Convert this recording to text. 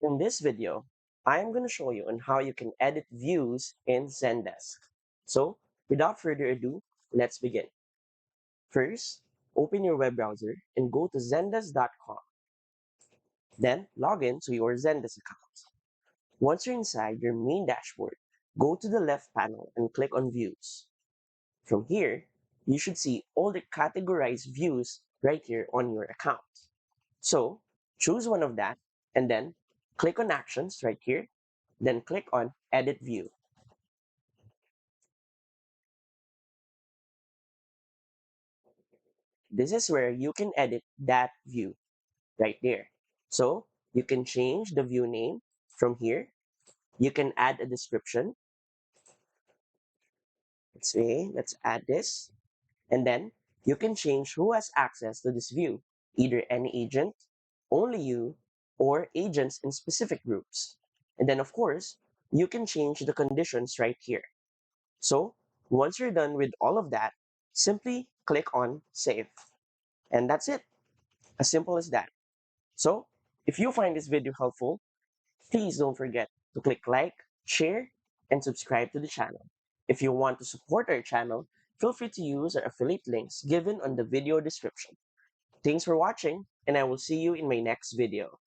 In this video, I am going to show you on how you can edit views in Zendesk. So, without further ado, let's begin. First, open your web browser and go to zendesk.com. Then, log in to your Zendesk account. Once you're inside your main dashboard, go to the left panel and click on Views. From here, you should see all the categorized views right here on your account. So, choose one of that and then click on Actions right here. Then click on Edit View. This is where you can edit that view right there. So you can change the view name from here. You can add a description. Let's add this. And then you can change who has access to this view, either any agent, only you, or agents in specific groups. And then of course, you can change the conditions right here. So once you're done with all of that, simply click on Save. And that's it. As simple as that. So, if you find this video helpful, please don't forget to click like, share, and subscribe to the channel. If you want to support our channel, feel free to use our affiliate links given on the video description. Thanks for watching, and I will see you in my next video.